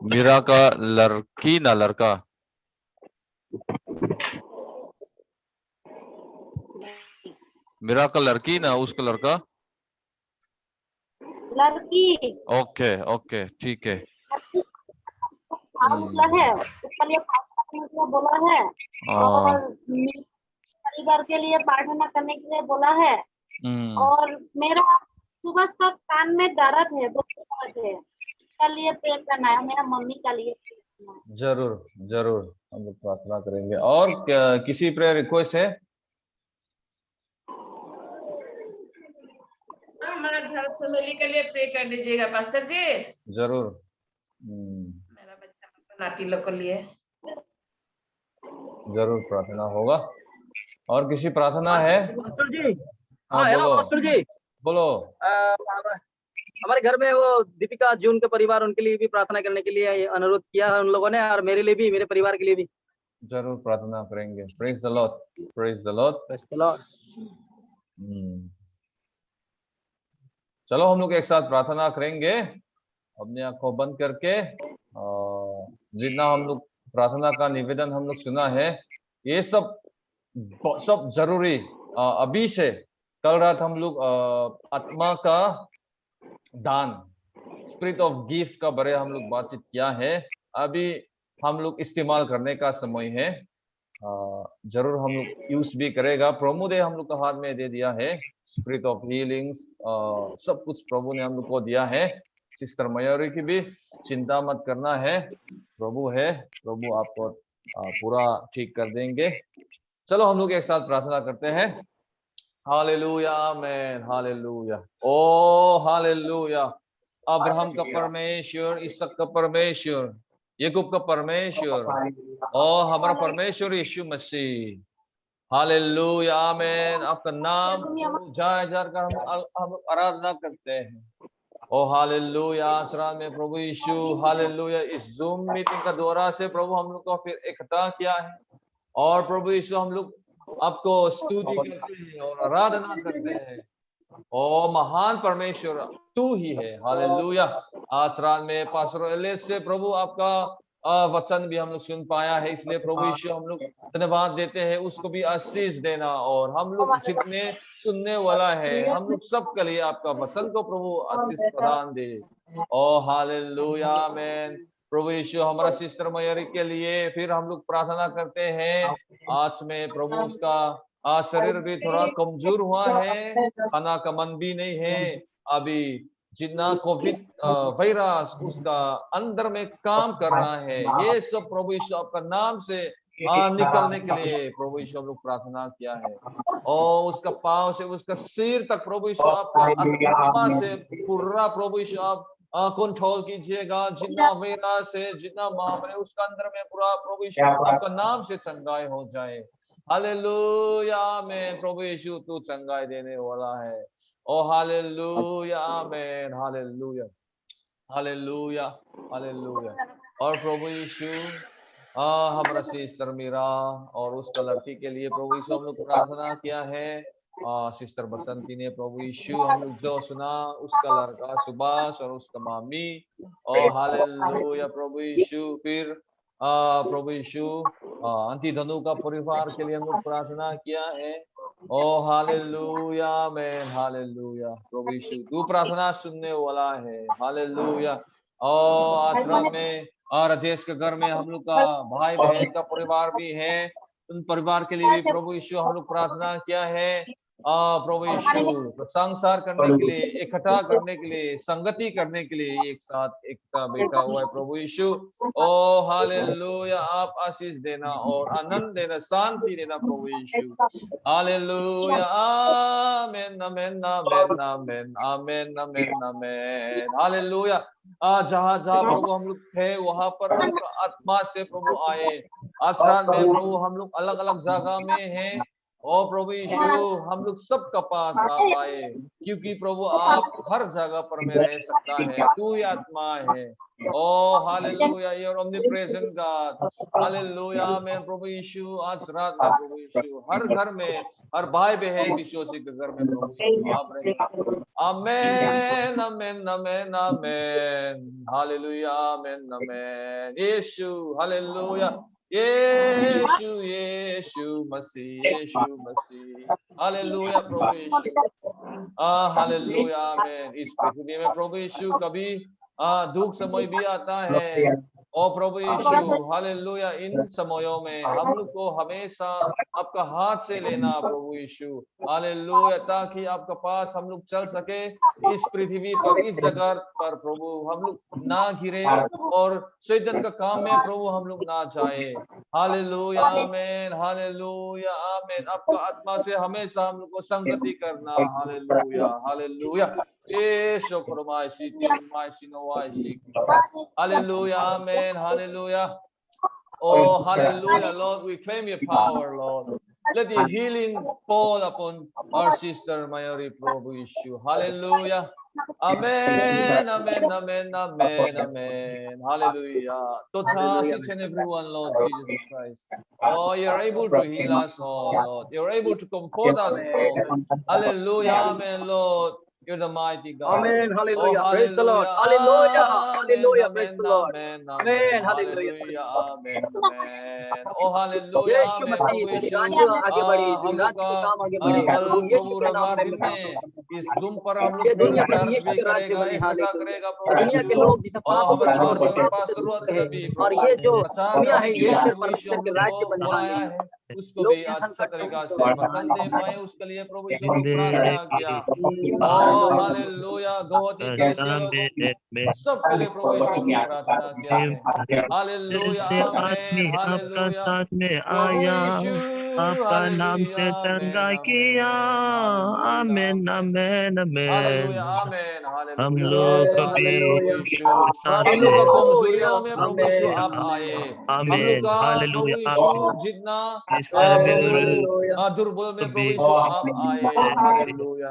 [SPEAKER 2] मीरा का लड़की ना लड़का? मीरा का लड़की ना उसका लड़का?
[SPEAKER 6] लड़की।
[SPEAKER 2] ओके ओके, ठीक है।
[SPEAKER 6] घाव निकला है, उसके लिए प्रार्थना करने के लिए बोला है। और परिवार के लिए प्रार्थना करने के लिए बोला है। और मेरा सुबह से कान में दर्द है, बहुत दर्द है, इसका लिए प्रेयर करना है। मेरा मम्मी का लिए करना है।
[SPEAKER 2] जरूर जरूर हम लोग प्रार्थना करेंगे। और किसी प्रेयर रिक्वेस्ट है?
[SPEAKER 3] हमारा घर फैमिली के लिए प्रे कर दीजिएगा पास्टर जी।
[SPEAKER 2] जरूर।
[SPEAKER 3] मेरा बच्चा नाती लोग के लिए
[SPEAKER 2] जरूर प्रार्थना होगा। और किसी प्रार्थना है?
[SPEAKER 7] पास्टर जी।
[SPEAKER 2] हाँ,
[SPEAKER 7] हेलो
[SPEAKER 2] बोलो।
[SPEAKER 7] पास्टर जी।
[SPEAKER 2] बोलो।
[SPEAKER 7] हमारे घर में वो दीपिका जी उनके परिवार, उनके लिए भी प्रार्थना करने के लिए अनुरोध किया है उन लोगों ने, और मेरे लिए भी, मेरे परिवार के लिए भी।
[SPEAKER 2] जरूर प्रार्थना करेंगे। Praise the Lord, praise the Lord.
[SPEAKER 7] Praise the Lord.
[SPEAKER 2] चलो हम लोग एक साथ प्रार्थना करेंगे अपनी आंखों बंद करके। जितना हम लोग प्रार्थना का निवेदन हम लोग सुना है, ये सब जरूरी। अभी से कल रात हम लोग आत्मा का दान, स्पिरिट ऑफ गिफ्ट का बारे हम लोग बातचीत किया है। अभी हम लोग इस्तेमाल करने का समय है। जरूर हम लोग यूज भी करेगा। प्रभु ने हम लोग का हाथ में दे दिया है स्पिरिट ऑफ हीलिंग्स, सब कुछ प्रभु ने हम लोग को दिया है। सिस्टर मयूरी की भी चिंता मत करना है, प्रभु है, प्रभु आपको पूरा ठीक कर देंगे। चलो हम लोग एक साथ प्रार्थना करते हैं। हालेलुया, आमेन, हालेलुया, ओ हालेलुया। अब्राहम का परमेश्वर, इसहाक का परमेश्वर, याकूब का परमेश्वर, ओ हमारा परमेश्वर यीशु मसीह। हालेलुया, आमेन। आपका नाम जाए कर हम आराधना करते हैं। ओ हालेलुया। आश्रम में प्रभु यीशु, हालेलुया। इस जूम मीटिंग का द्वारा से प्रभु हम लोग को फिर इकट्ठा किया है। और प्रभु यीशु हम लोग आपको स्तुति करते हैं और आराधना करते हैं। ओ महान परमेश्वर तू ही है, हालेलुया। आज रात में पास्टर एलिस से प्रभु आपका वचन भी हम लोग सुन पाया है, इसलिए प्रभु यीशु हम लोग धन्यवाद देते हैं। उसको भी आशीष देना, और हम लोग जितने सुनने वाला है हम लोग सब के लिए आपका वचन को प्रभु आशीष प्रदान दे। ओ हालेलुया, आमेन। प्रभु यीशु हमारा सिस्टर मयूरी के लिए फिर हम लोग प्रार्थना करते हैं। आज में प्रभु उसका शरीर भी थोड़ा कमजोर हुआ है, खाना का मन भी नहीं है। अभी जितना कोविड वायरस उसका अंदर में काम कर रहा है, ये सब प्रभु यीशु आपका नाम से निकलने के लिए प्रभु यीशु हम लोग प्रार्थना किया है। और उसका पांव से उसका सिर तक प्रभु यीशु आपका आत्मा से पूरा प्रभु यीशु आप कंट्रोल कीजिएगा, जितना वायरस है, जितना महामारी उसका अंदर में पूरा प्रभु यीशु आपका नाम से चंगाई हो जाए। हालेलुया आमीन। प्रभु यीशु तू चंगाई देने वाला है। ओ हालेलुया आमीन। Hallelujah hallelujah hallelujah. और प्रभु यीशु हमारा सिस्टर मीरा और उसका लड़की के लिए प्रभु यीशु हम लोग प्रार्थना किया है। सिस्टर बसंती ने प्रभु यीशु हम लोग जो सुना, उसका लड़का सुभाष और उसका मामी। और हालेलुया प्रभु यीशु। फिर प्रभु यीशु आंटी धनु का परिवार के लिए हम लोग प्रार्थना किया है। ओ हालेलुया आमीन। हालेलुया प्रभु यीशु तू प्रार्थना सुनने वाला है। हालेलुया। और आज रात में राजेश के घर में हम लोग का भाई बहन का परिवार भी है, उन परिवार के लिए भी प्रभु यीशु हम लोग प्रार्थना किया है। प्रभु यीशु संसार करने के लिए, इकट्ठा करने के लिए, संगति करने के लिए एक साथ एकता बैठा हुआ है प्रभु यीशु। ओ हालेलुया आप आशीष देना और आनंद देना, शांति देना प्रभु यीशु। हालेलुया आमीन आमीन आमीन आमीन आमीन आमीन आमीन। हालेलुया। जहाँ जहाँ प्रभु हम लोग थे वहां पर आपका आत्मा से प्रभु आए। आज रात में प्रभु हम लोग अलग अलग जगह में हैं। ओ प्रभु यीशु हम लोग सबका पास आप आए, क्योंकि प्रभु आप हर जगह पर में रह सकता है, तू ही आत्मा है। Oh hallelujah your omnipresent God. Hallelujah आमीन प्रभु यीशु। आज रात में प्रभु यीशु हर घर में, हर भाई बहन विश्वासी के घर में प्रभु यीशु आप रहे। आमीन आमीन आमीन आमीन। हालेलुया आमीन आमीन। यीशु हालेलुया यीशु यीशु मसीह यीशु मसीह। हालेलुया प्रभु यीशु। हालेलुया आमीन। इस पृथ्वी में प्रभु यीशु कभी दुख समय भी आता है। ओ प्रभु यीशु हालेलुया इन समयों में हम लोग को हमेशा आपका हाथ से लेना प्रभु यीशु। हालेलुया ताकि आपका पास हम लोग चल सके इस पृथ्वी पर, इस जगह पर प्रभु हम लोग ना गिरे और शैतान का काम में प्रभु हम लोग ना जाए। हालेलुया आमीन हालेलुया आमीन। आपका आत्मा से हमेशा हम लोग को संगति करना। Hallelujah hallelujah. यीशु फरमाइशी फरमाइशी नवाइशी। हालेलुया आमीन hallelujah. Oh, hallelujah, Lord. We claim your power, Lord. Let your healing fall upon our sister Mayuri Prabhu Yeshu. Hallelujah. Amen, amen, amen, amen, amen. Hallelujah. To touch each and everyone, Lord Jesus Christ. Oh, you're able to heal us all, Lord. You're able to comfort us all. Hallelujah. Amen, Lord. You're the mighty God.
[SPEAKER 7] Amen. Hallelujah.
[SPEAKER 2] Oh,
[SPEAKER 7] Praise the Lord. Hallelujah. Hallelujah. Praise the Lord.
[SPEAKER 2] Amen.
[SPEAKER 7] Amen. Hallelujah.
[SPEAKER 2] Amen. Amen. Oh, hallelujah.
[SPEAKER 7] Yeshu
[SPEAKER 2] Amen.
[SPEAKER 7] मसीह
[SPEAKER 2] प्रभु
[SPEAKER 7] तेरी
[SPEAKER 2] यीशु,
[SPEAKER 7] राज्य आगे बढ़े,
[SPEAKER 2] हम
[SPEAKER 7] तेरी
[SPEAKER 2] लोग
[SPEAKER 7] राज्य
[SPEAKER 2] का
[SPEAKER 7] के काम आगे बढ़े।
[SPEAKER 2] कल
[SPEAKER 7] हम यीशु
[SPEAKER 2] प्रभु
[SPEAKER 7] के नाम
[SPEAKER 2] रविवार
[SPEAKER 7] में
[SPEAKER 2] दिन में इस जूम पर हम
[SPEAKER 7] ये
[SPEAKER 2] लोग
[SPEAKER 7] दुनिया पर
[SPEAKER 2] चर्च
[SPEAKER 7] यीशु
[SPEAKER 2] भी
[SPEAKER 7] के राज्य
[SPEAKER 2] करेगा,
[SPEAKER 7] बढ़े।
[SPEAKER 2] इकट्ठा
[SPEAKER 7] हालेलुया।
[SPEAKER 2] करेगा
[SPEAKER 7] ये
[SPEAKER 2] प्रभु
[SPEAKER 7] दुनिया के
[SPEAKER 2] यीशु।
[SPEAKER 7] लोग जिसे
[SPEAKER 2] और
[SPEAKER 7] पाप
[SPEAKER 2] हमें
[SPEAKER 7] छोड़
[SPEAKER 2] पास्टर
[SPEAKER 7] के
[SPEAKER 2] पास्टर
[SPEAKER 7] करते हैं,
[SPEAKER 2] भी
[SPEAKER 7] और
[SPEAKER 2] प्रभु
[SPEAKER 7] ये जो
[SPEAKER 2] प्रचार
[SPEAKER 7] दुनिया है
[SPEAKER 2] करने के लिए
[SPEAKER 7] यीशु
[SPEAKER 2] प्रभु यीशु
[SPEAKER 7] परमेश्वर
[SPEAKER 2] हम
[SPEAKER 7] के
[SPEAKER 2] लोग
[SPEAKER 7] राज्य
[SPEAKER 2] को
[SPEAKER 7] बने।
[SPEAKER 2] बुलाया
[SPEAKER 7] हालेलुया।
[SPEAKER 2] है, उसको
[SPEAKER 7] लोग
[SPEAKER 2] भी
[SPEAKER 7] टेंशन
[SPEAKER 2] अच्छा
[SPEAKER 7] करते
[SPEAKER 2] तरीका
[SPEAKER 7] हैं
[SPEAKER 2] से वचन दे पाए, उसके लिए प्रभु यीशु हम लोग प्रार्थना किया। ओ हालेलुया। गौहती कलिसिया सबके लिए प्रभु यीशु हम लोग प्रार्थना किया है। हालेलुया आमीन हालेलुया।
[SPEAKER 8] साथ में
[SPEAKER 2] प्रभु
[SPEAKER 8] आया,
[SPEAKER 2] यीशु
[SPEAKER 8] आपका नाम से
[SPEAKER 2] हालेलुया
[SPEAKER 8] चंगा
[SPEAKER 2] आमीन
[SPEAKER 8] किया। आमीन आमीन
[SPEAKER 2] हालेलुया
[SPEAKER 8] आमीन।
[SPEAKER 2] आमीन
[SPEAKER 8] हम
[SPEAKER 2] हालेलुया।
[SPEAKER 8] लोग
[SPEAKER 2] आज रात में
[SPEAKER 8] कभी
[SPEAKER 2] प्रभु यीशु
[SPEAKER 8] साथ
[SPEAKER 2] हम लोग का
[SPEAKER 8] में
[SPEAKER 2] कमजोरियों में प्रभु यीशु
[SPEAKER 7] आमीन
[SPEAKER 2] आप आए। हम लोग
[SPEAKER 8] आमीन
[SPEAKER 2] का प्रभु
[SPEAKER 8] हालेलुया
[SPEAKER 2] यीशु
[SPEAKER 8] आमीन।
[SPEAKER 2] जितना
[SPEAKER 8] सिस्टर
[SPEAKER 2] प्रभु दुर्बल में प्रभु यीशु आप आए। हालेलुया।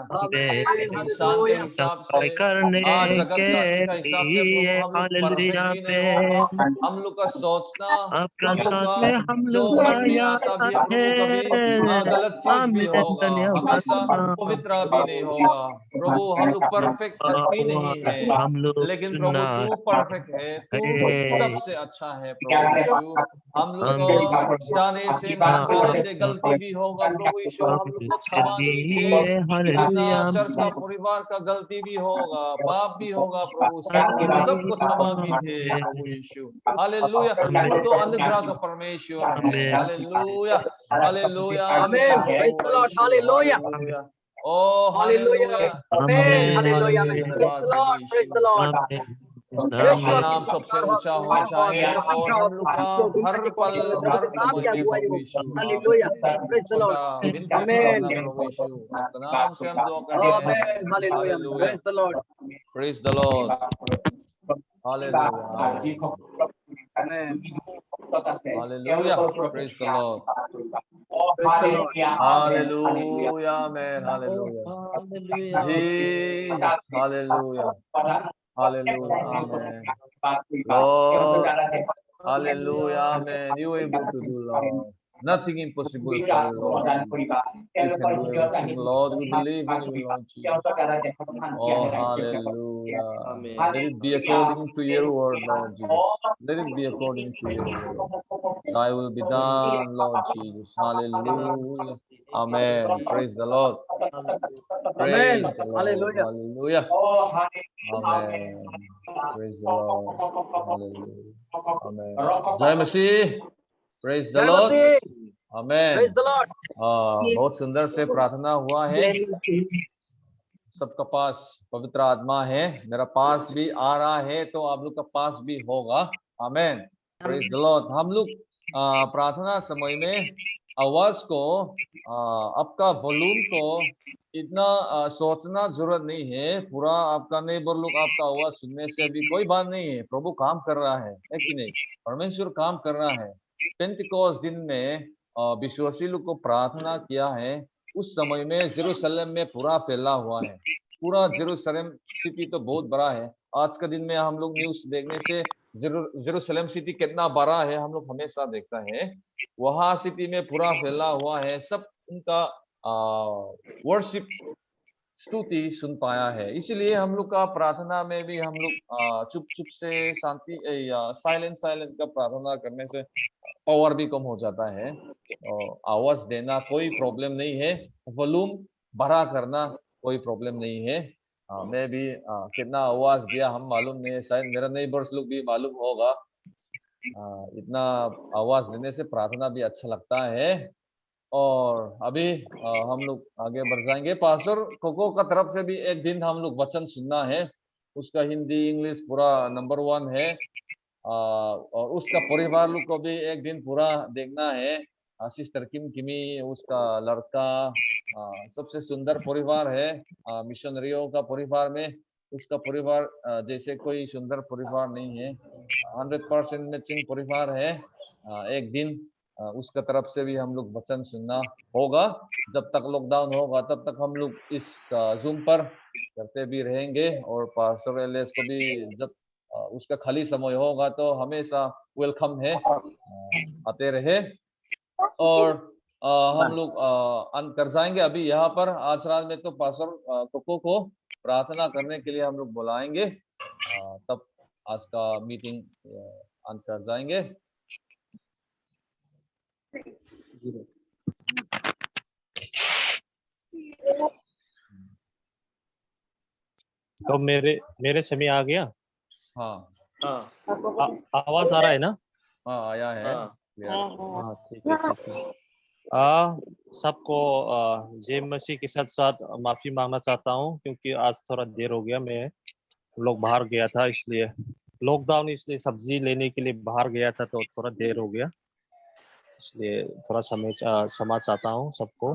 [SPEAKER 2] इंसान के हिसाब से
[SPEAKER 8] करने
[SPEAKER 2] जगत
[SPEAKER 8] के
[SPEAKER 2] का हिसाब से प्रभु
[SPEAKER 8] लिए
[SPEAKER 2] हम लोग परफेक्ट
[SPEAKER 8] हालेलुया
[SPEAKER 2] भी नहीं
[SPEAKER 8] पे
[SPEAKER 2] होगा। हम लोग का सोचना,
[SPEAKER 8] आपका
[SPEAKER 2] हम लोग
[SPEAKER 8] साथ
[SPEAKER 2] का
[SPEAKER 8] में हम
[SPEAKER 2] जो
[SPEAKER 8] लोग
[SPEAKER 2] मन में
[SPEAKER 8] आया
[SPEAKER 2] आता भी है
[SPEAKER 8] है।
[SPEAKER 2] प्रभु कभी गलत चीज भी
[SPEAKER 8] आमीन
[SPEAKER 2] होगा, हमेशा
[SPEAKER 8] धन्यवाद।
[SPEAKER 2] पवित्र भी नहीं होगा। प्रभु हम लोग परफेक्ट भी नहीं है,
[SPEAKER 8] हम लोग
[SPEAKER 2] लेकिन प्रभु
[SPEAKER 8] सुना
[SPEAKER 2] तू परफेक्ट है, तू
[SPEAKER 8] है।
[SPEAKER 2] सबसे अच्छा है प्रभु यीशु। हम लोग
[SPEAKER 8] हम
[SPEAKER 2] को जाने से ना जाने से गलती भी होगा प्रभु यीशु, हम लोग को क्षमा कीजिए। जितना
[SPEAKER 8] हालेलुया
[SPEAKER 2] चर्च का परिवार का गलती भी होगा, पाप भी होगा प्रभु, सबको क्षमा कीजिए प्रभु यीशु। हालेलुया। तू तो अनुग्रह का परमेश्वर है। हालेलुया हालेलुया
[SPEAKER 7] आमीन।
[SPEAKER 2] आमीन
[SPEAKER 7] प्रेज द
[SPEAKER 2] प्रभु
[SPEAKER 7] लॉर्ड।
[SPEAKER 2] यीशु।
[SPEAKER 7] हालेलुया।
[SPEAKER 2] हालेलुया। ओ
[SPEAKER 7] हालेलुया।
[SPEAKER 2] हालेलुया
[SPEAKER 7] आमीन।
[SPEAKER 2] आमीन
[SPEAKER 7] हालेलुया।
[SPEAKER 2] हालेलुया।
[SPEAKER 7] प्रेज
[SPEAKER 2] धन्यवाद
[SPEAKER 7] द
[SPEAKER 2] प्रभु
[SPEAKER 7] लॉर्ड। प्रेज द
[SPEAKER 2] यीशु।
[SPEAKER 7] लॉर्ड।
[SPEAKER 2] आपका
[SPEAKER 7] यीशु
[SPEAKER 2] नाम सबसे ऊंचा हो जाए और हम लोग का हर पल हर समय में प्रभु यीशु
[SPEAKER 7] हालेलुया। प्रेज द
[SPEAKER 2] छोटा
[SPEAKER 7] लॉर्ड।
[SPEAKER 2] विनती
[SPEAKER 7] आमीन।
[SPEAKER 2] प्रार्थना प्रभु यीशु आपका नाम से हम दुआ करते हैं।
[SPEAKER 7] आमीन। Hallelujah.
[SPEAKER 2] Hallelujah.
[SPEAKER 7] Praise the Lord.
[SPEAKER 2] Praise the Lord. Hallelujah. Praise the Lord. Hallelujah, man. Hallelujah.
[SPEAKER 1] Hallelujah.
[SPEAKER 2] Jesus. Hallelujah. Hallelujah. Amen. Lord. Hallelujah. Amen. You are able to do, Lord. Nothing impossible for you, Lord. You can do everything, Lord. We believe in you, Lord Jesus. Oh, hallelujah.
[SPEAKER 1] Amen.
[SPEAKER 2] Let it be according to your word, Lord Jesus. Let it be according to your word. Thy will be done, Lord Jesus. Hallelujah. Amen. Praise the Lord. Praise the Lord.
[SPEAKER 7] Hallelujah.
[SPEAKER 2] Hallelujah. Amen. Praise the Lord. Hallelujah. Amen. Jai Masih. Praise the
[SPEAKER 7] जय
[SPEAKER 2] Lord.
[SPEAKER 7] Masih.
[SPEAKER 2] Amen.
[SPEAKER 7] Praise the Lord।
[SPEAKER 2] बहुत सुंदर से प्रार्थना हुआ है। सबका पास पवित्र आत्मा है। मेरा पास भी आ रहा है तो आप लोग का पास भी होगा। आमेन। Praise the Lord. हम लोग प्रार्थना समय में आवाज को आपका वॉल्यूम को इतना सोचना जरूरत नहीं है। पूरा आपका नेबर लोग आपका आवाज सुनने से अभी कोई बात नहीं है। प्रभु काम कर रहा है कि नहीं? परमेश्वर काम कर रहा है। पेंटिकोस्ट दिन में विश्वासी लोग को प्रार्थना किया है। उस समय में जेरूशलेम में पूरा फैला हुआ है। पूरा जेरूशलेम सिटी तो बहुत बड़ा है। आज का दिन में हम लोग न्यूज़ देखने से जेरूशलेम सिटी कितना बड़ा है हम लोग हमेशा देखता है। वहाँ सिटी में पूरा फैला हुआ है। सब उनका वर्शिप स्तुति सुन पाया है। इसीलिए हम लोग का प्रार्थना में भी हम लोग चुप चुप से शांति या साइलेंट का प्रार्थना करने से पावर भी कम हो जाता है। आवाज देना कोई प्रॉब्लम नहीं है। वॉल्यूम बढ़ा करना कोई प्रॉब्लम नहीं है। मैं भी कितना आवाज दिया हम मालूम नहीं है। शायद मेरा नेबर्स लोग भी मालूम होगा। इतना आवाज देने से प्रार्थना भी अच्छा लगता है। और अभी हम लोग आगे बढ़ जाएंगे। पास्टर कोको का तरफ से भी एक दिन हम लोग वचन सुनना है। उसका हिंदी इंग्लिश पूरा नंबर 1 है। और उसका परिवार लोग को भी एक दिन पूरा देखना है। सिस्टर किम किमी उसका लड़का सबसे सुंदर परिवार है। मिशनरियों का परिवार में उसका परिवार जैसे कोई सुंदर परिवार नहीं है। 100% मैचिंग परिवार है। एक दिन उसका तरफ से भी हम लोग वचन सुनना होगा। जब तक लॉकडाउन होगा तब तक हम लोग इस जूम पर करते भी रहेंगे। और पास्टर एलियस को भी जब उसका खाली समय होगा तो हमेशा वेलकम है। आते रहे। और हम लोग अंत कर जाएंगे अभी यहाँ पर। आज रात में तो पास्टर कोको को प्रार्थना करने के लिए हम लोग बुलाएंगे। तब आज का मीटिंग अंत कर जाएंगे।
[SPEAKER 4] तो मेरे समय आ गया।
[SPEAKER 2] हाँ
[SPEAKER 4] आवाज आ रहा है ना?
[SPEAKER 2] हाँ आया है।
[SPEAKER 4] हाँ ठीक है। सबको जय मसीह के साथ साथ माफी मांगना चाहता हूँ क्योंकि आज थोड़ा देर हो गया। मैं लोग बाहर गया था इसलिए लॉकडाउन इसलिए सब्जी लेने के लिए बाहर गया था तो थोड़ा देर हो गया। इसलिए थोड़ा क्षमा चाहता हूँ सबको।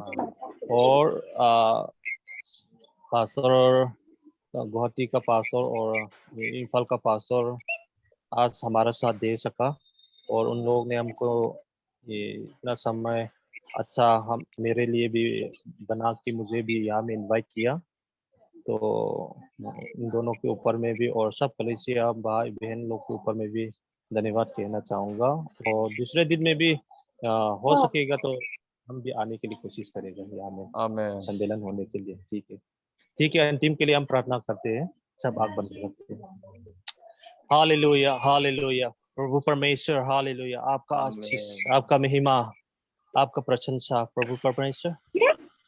[SPEAKER 4] और पास्टर गुवाहाटी का पास्टर और इम्फाल का पास्टर आज हमारा साथ दे सका और उन लोगों ने हमको ये इतना समय अच्छा हम मेरे लिए भी बना के मुझे भी यहाँ में इनवाइट किया। तो इन दोनों के ऊपर में भी और सब कलीसिया भाई बहन लोग के ऊपर में भी धन्यवाद कहना चाहूँगा। और दूसरे दिन में भी हो सकेगा तो हम भी आने के लिए कोशिश करेंगे यहाँ में सम्मेलन होने के लिए। ठीक है। अंतिम के लिए हम प्रार्थना करते हैं। सब आग बंद करते हैं। Hallelujah hallelujah. प्रभु परमेश्वर हालेलुया। आपका आशीष आपका महिमा आपका प्रशंसा प्रभु परमेश्वर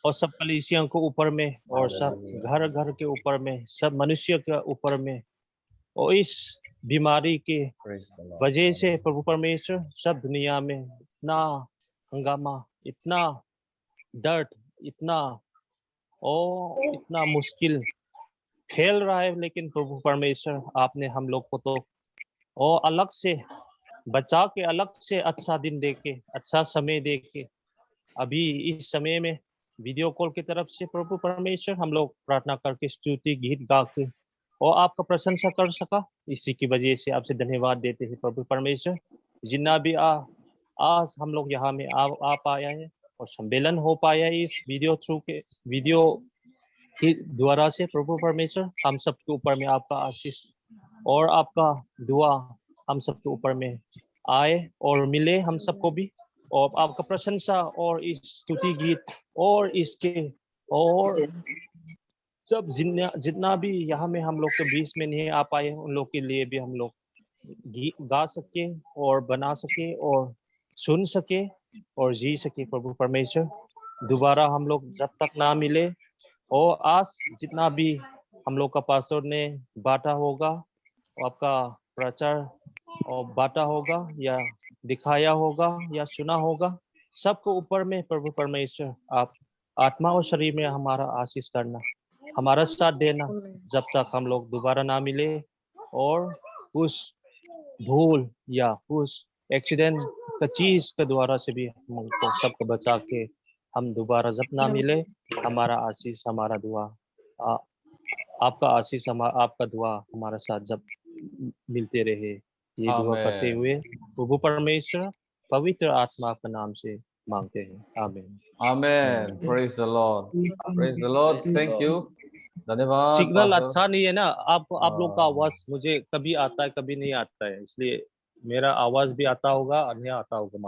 [SPEAKER 4] और सब कलीसियों को ऊपर में और सब घर घर के ऊपर में सब मनुष्य के ऊपर में और इस बीमारी के वजह से प्रभु परमेश्वर सब दुनिया में इतना हंगामा इतना दर्द इतना मुश्किल फैल रहा है। लेकिन प्रभु परमेश्वर आपने हम लोग को तो अलग से बचा के अलग से अच्छा दिन देके अच्छा समय देके अभी इस समय में वीडियो कॉल की तरफ से प्रभु परमेश्वर हम लोग प्रार्थना करके स्तुति गीत गा के और आपका प्रशंसा कर सका, इसी की वजह से आपसे धन्यवाद देते हैं प्रभु परमेश्वर। जितना भी आज हम लोग यहाँ में आ पाया है और सम्मेलन हो पाया है इस वीडियो के द्वारा से प्रभु परमेश्वर, हम सबके ऊपर में आपका आशीष और आपका दुआ हम सबके ऊपर में आए और मिले हम सबको भी, और आपका प्रशंसा और इस स्तुति गीत और इसके और सब जितना भी यहाँ में हम लोग के बीच में नहीं आ पाए उन लोग के लिए भी हम लोग गा सके और बना सके और सुन सके और जी सके प्रभु परमेश्वर। दोबारा हम लोग जब तक ना मिले और आज जितना भी हम लोग का पास्टर ने बांटा होगा, आपका प्रचार और बांटा होगा या दिखाया होगा या सुना होगा, सबको ऊपर में प्रभु परमेश्वर आप आत्मा और शरीर में हमारा आशीष करना, हमारा साथ देना जब तक हम लोग दोबारा ना मिले और उस भूल या उस एक्सीडेंट का चीज के द्वारा से भी हमको सबको बचा के हम दोबारा जब ना मिले, हमारा आशीष हमारा दुआ आपका आशीष आपका दुआ हमारे साथ जब मिलते रहे, ये दुआ करते हुए प्रभु परमेश्वर पवित्र आत्मा के नाम से मांगते हैं, आमीन।
[SPEAKER 2] आमीन। Praise the Lord, praise the Lord. Thank you, धन्यवाद।
[SPEAKER 4] सिग्नल अच्छा नहीं है ना, आप लोग का आवाज मुझे कभी आता है कभी नहीं आता है, इसलिए मेरा आवाज भी आता होगा और नहीं आता होगा।